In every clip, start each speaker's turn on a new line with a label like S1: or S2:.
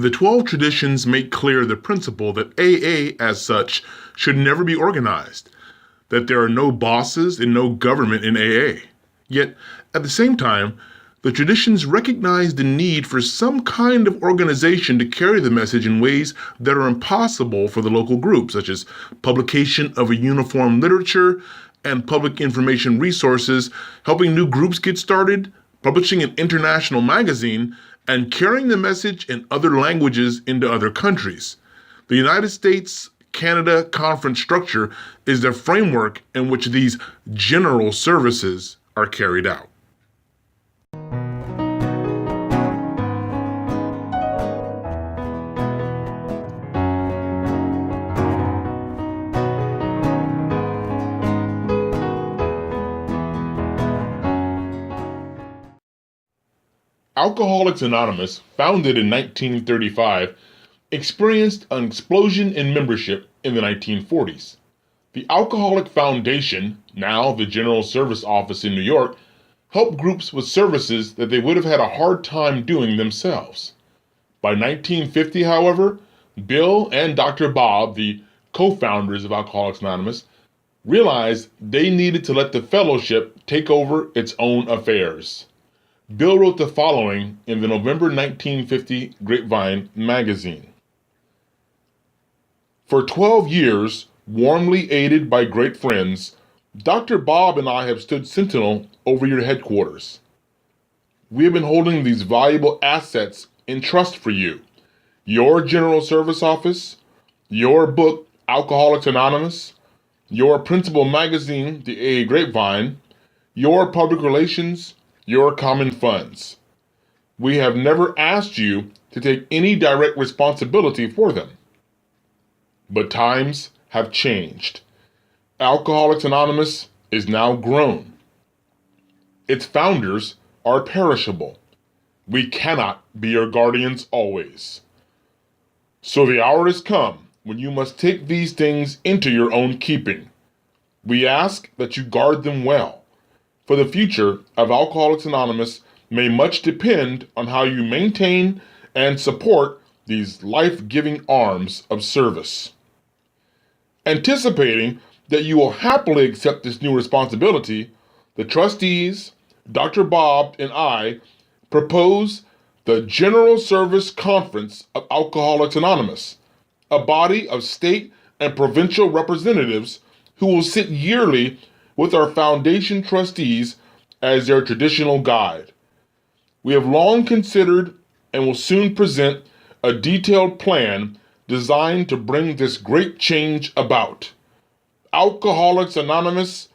S1: The 12 traditions make clear the principle that AA, as such, should never be organized, that there are no bosses and no government in AA. Yet, at the same time, the traditions recognize the need for some kind of organization to carry the message in ways that are impossible for the local group, such as publication of a uniform literature and public information resources, helping new groups get started, publishing an international magazine, and carrying the message in other languages into other countries. The United States-Canada Conference structure is the framework in which these general services are carried out. Alcoholics Anonymous, founded in 1935, experienced an explosion in membership in the 1940s. The Alcoholic Foundation, now the General Service Office in New York, helped groups with services that they would have had a hard time doing themselves. By 1950, however, Bill and Dr. Bob, the co-founders of Alcoholics Anonymous, realized they needed to let the fellowship take over its own affairs. Bill wrote the following in the November 1950 Grapevine magazine. For 12 years, warmly aided by great friends, Dr. Bob and I have stood sentinel over your headquarters. We have been holding these valuable assets in trust for you. Your General Service Office, your book, Alcoholics Anonymous, your principal magazine, the AA Grapevine, your public relations, your common funds. We have never asked you to take any direct responsibility for them. But times have changed. Alcoholics Anonymous is now grown. Its founders are perishable. We cannot be your guardians always. So the hour has come when you must take these things into your own keeping. We ask that you guard them well. For the future of Alcoholics Anonymous may much depend on how you maintain and support these life-giving arms of service. Anticipating that you will happily accept this new responsibility, the trustees, Dr. Bob, and I propose the General Service Conference of Alcoholics Anonymous, a body of state and provincial representatives who will sit yearly with our foundation trustees as their traditional guide. We have long considered and will soon present a detailed plan designed to bring this great change about. Alcoholics Anonymous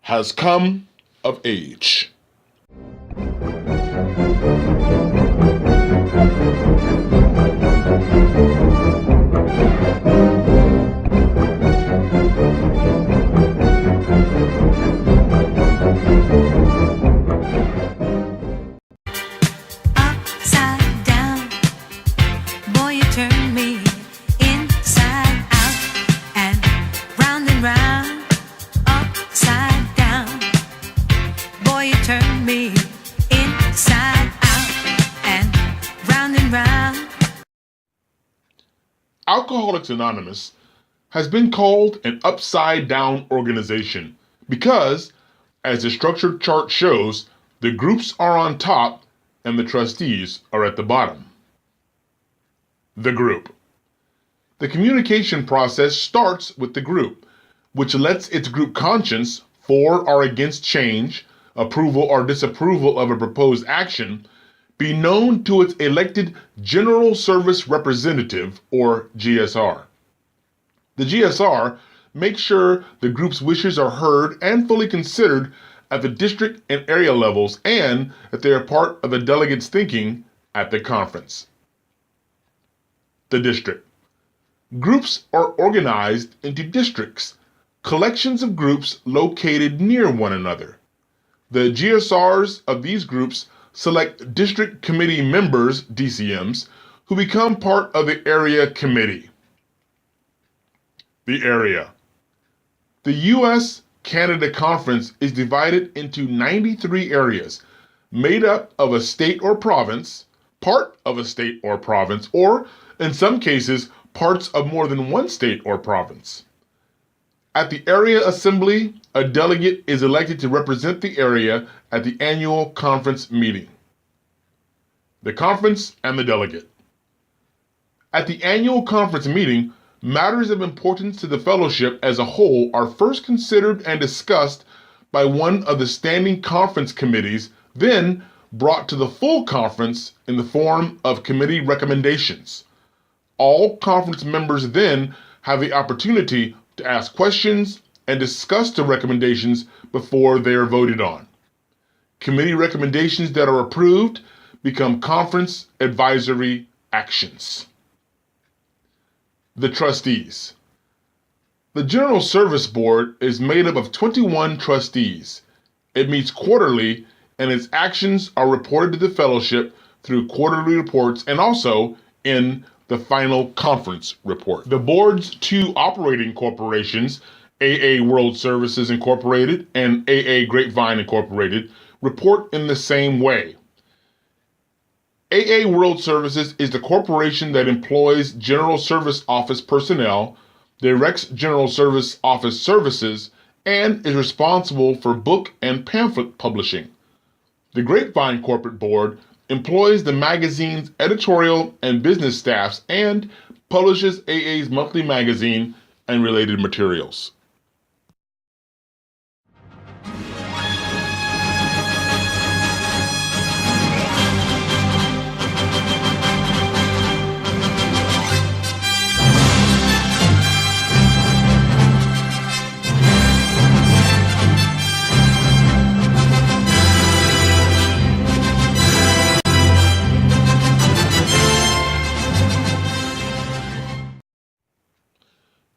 S1: has come of age. Alcoholics Anonymous has been called an upside-down organization because, as the structured chart shows, the groups are on top and the trustees are at the bottom. The group. The communication process starts with the group, which lets its group conscience, for or against change, approval or disapproval of a proposed action, be known to its elected General Service Representative, or GSR. The GSR makes sure the group's wishes are heard and fully considered at the district and area levels, and that they are part of the delegates' thinking at the conference. The district. Groups are organized into districts, collections of groups located near one another. The GSRs of these groups select district committee members, DCMs, who become part of the area committee. The area. The U.S.-Canada Conference is divided into 93 areas, made up of a state or province, part of a state or province, or in some cases, parts of more than one state or province. At the area assembly, a delegate is elected to represent the area at the annual conference meeting. The conference and the delegate. At the annual conference meeting, matters of importance to the fellowship as a whole are first considered and discussed by one of the standing conference committees, then brought to the full conference in the form of committee recommendations. All conference members then have the opportunity to ask questions and discuss the recommendations before they are voted on. Committee recommendations that are approved become conference advisory actions. The trustees. The General Service Board is made up of 21 trustees. It meets quarterly, and its actions are reported to the fellowship through quarterly reports and also in the final conference report. The board's two operating corporations, AA World Services Incorporated and AA Grapevine Incorporated, report in the same way. AA World Services is the corporation that employs General Service Office personnel, directs General Service Office services, and is responsible for book and pamphlet publishing. The Grapevine Corporate Board employs the magazine's editorial and business staffs and publishes AA's monthly magazine and related materials.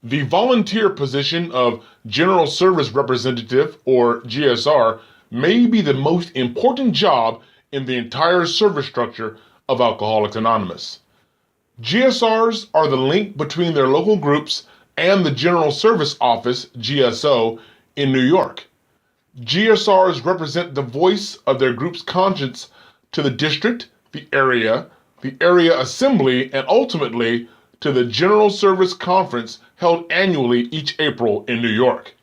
S1: The volunteer position of General Service Representative, or GSR, may be the most important job in the entire service structure of Alcoholics Anonymous. GSRs are the link between their local groups and the General Service Office, GSO, in New York. GSRs represent the voice of their group's conscience to the district, the area assembly, and ultimately to the General Service Conference held annually each April in New York.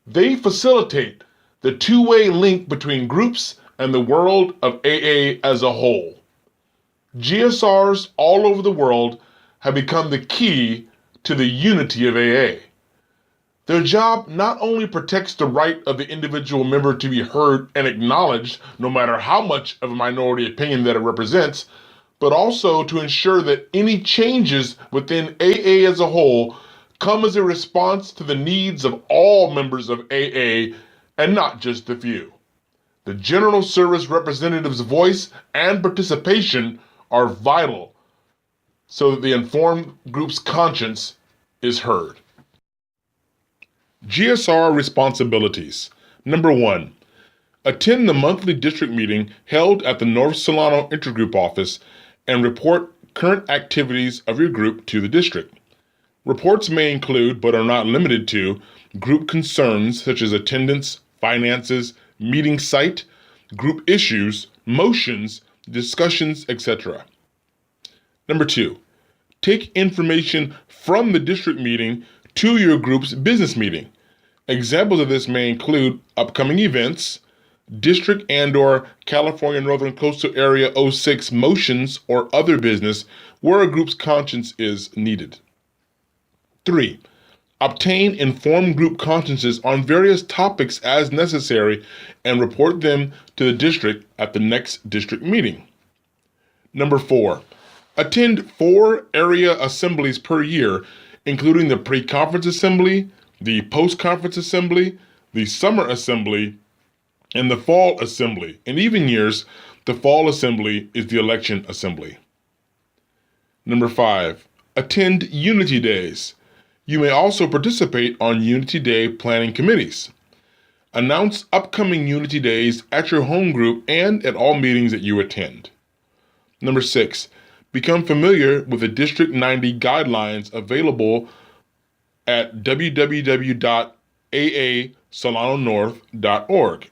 S1: They facilitate the two-way link between groups and the world of AA as a whole. GSRs all over the world have become the key to the unity of AA. Their job not only protects the right of the individual member to be heard and acknowledged, no matter how much of a minority opinion that it represents, but also to ensure that any changes within AA as a whole come as a response to the needs of all members of AA and not just the few. The General Service Representative's voice and participation are vital so that the informed group's conscience is heard. GSR responsibilities. Number 1. Attend the monthly district meeting held at the North Solano Intergroup office and report current activities of your group to the district. Reports may include, but are not limited to, group concerns such as attendance, finances, meeting site, group issues, motions, discussions, etc. Number 2. Take information from the district meeting to your group's business meeting. Examples of this may include upcoming events, District and/or California Northern Coastal Area 06 motions, or other business where a group's conscience is needed. 3. Obtain informed group consciences on various topics as necessary and report them to the district at the next district meeting. Number 4. Attend 4 area assemblies per year, including the pre-conference assembly, the post-conference assembly, the summer assembly, and the fall assembly. In even years, the fall assembly is the election assembly. Number 5. Attend Unity Days. You may also participate on Unity Day planning committees. Announce upcoming Unity Days at your home group and at all meetings that you attend. Number 6. Become familiar with the District 90 guidelines available at www.aasolanonorth.org.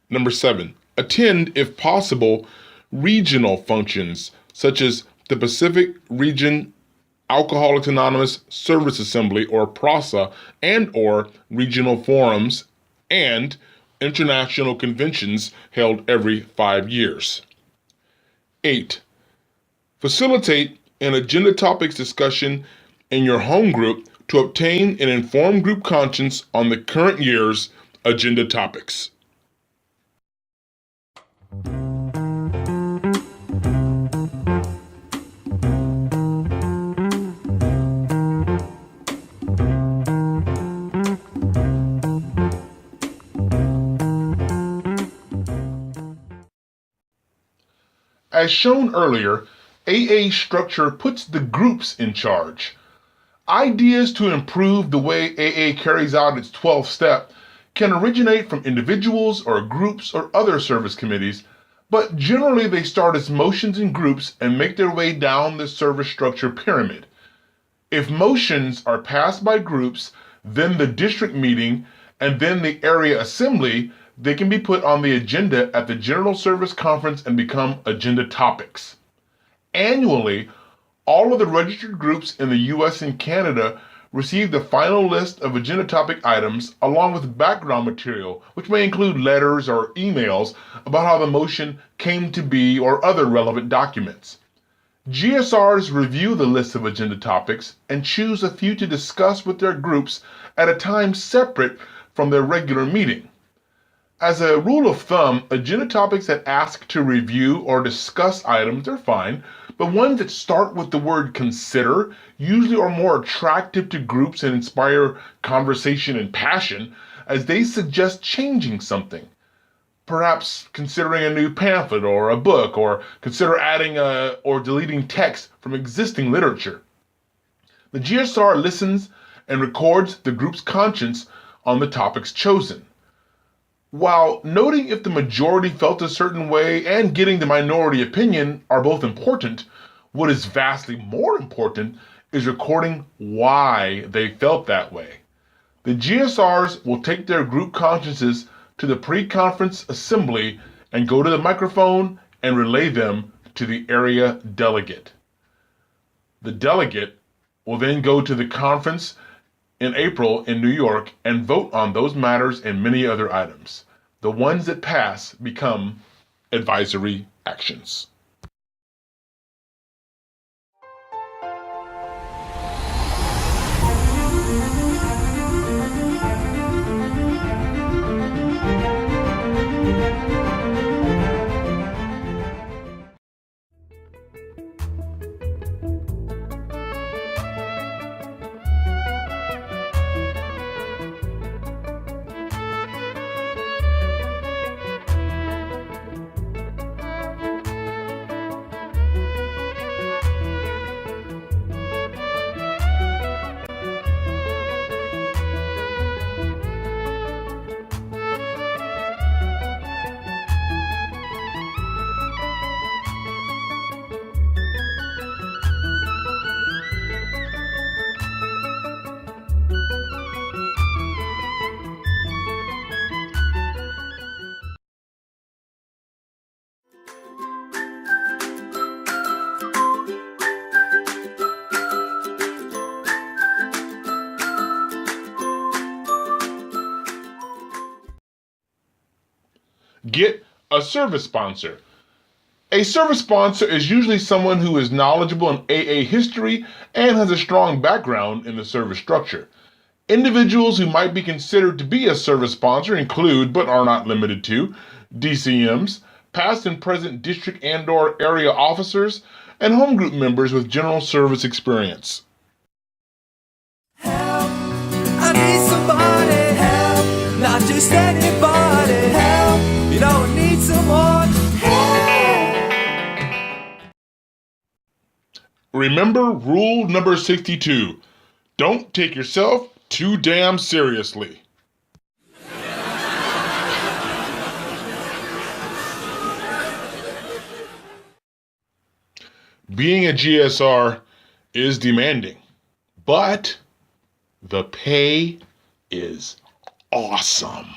S1: Number 7. Attend, if possible, regional functions such as the Pacific Region Alcoholics Anonymous Service Assembly or PRASA and or regional forums and international conventions held every 5 years. 8. Facilitate an agenda topics discussion in your home group to obtain an informed group conscience on the current year's agenda topics. As shown earlier, AA structure puts the groups in charge. Ideas to improve the way AA carries out its 12th step can originate from individuals or groups or other service committees, but generally they start as motions in groups and make their way down the service structure pyramid. If motions are passed by groups, then the district meeting, and then the area assembly, they can be put on the agenda at the General Service Conference and become agenda topics. Annually, all of the registered groups in the US and Canada receive the final list of agenda topic items along with background material, which may include letters or emails about how the motion came to be or other relevant documents. GSRs review the list of agenda topics and choose a few to discuss with their groups at a time separate from their regular meeting. As a rule of thumb, agenda topics that ask to review or discuss items are fine, but ones that start with the word consider usually are more attractive to groups and inspire conversation and passion as they suggest changing something. Perhaps considering a new pamphlet or a book, or consider adding or deleting text from existing literature. The GSR listens and records the group's conscience on the topics chosen. While noting if the majority felt a certain way and getting the minority opinion are both important, what is vastly more important is recording why they felt that way. The GSRs will take their group consciences to the pre-conference assembly and go to the microphone and relay them to the area delegate. The delegate will then go to the conference in April in New York and vote on those matters and many other items. The ones that pass become advisory actions. Get a service sponsor. A service sponsor is usually someone who is knowledgeable in AA history and has a strong background in the service structure. Individuals who might be considered to be a service sponsor include, but are not limited to, DCMs, past and present district and/or area officers, and home group members with general service experience.
S2: Help, I need somebody, help, not just anybody, help, you know I need someone, help.
S1: Remember rule number 62. Don't take yourself too damn seriously. Being a GSR is demanding, but the pay is awesome.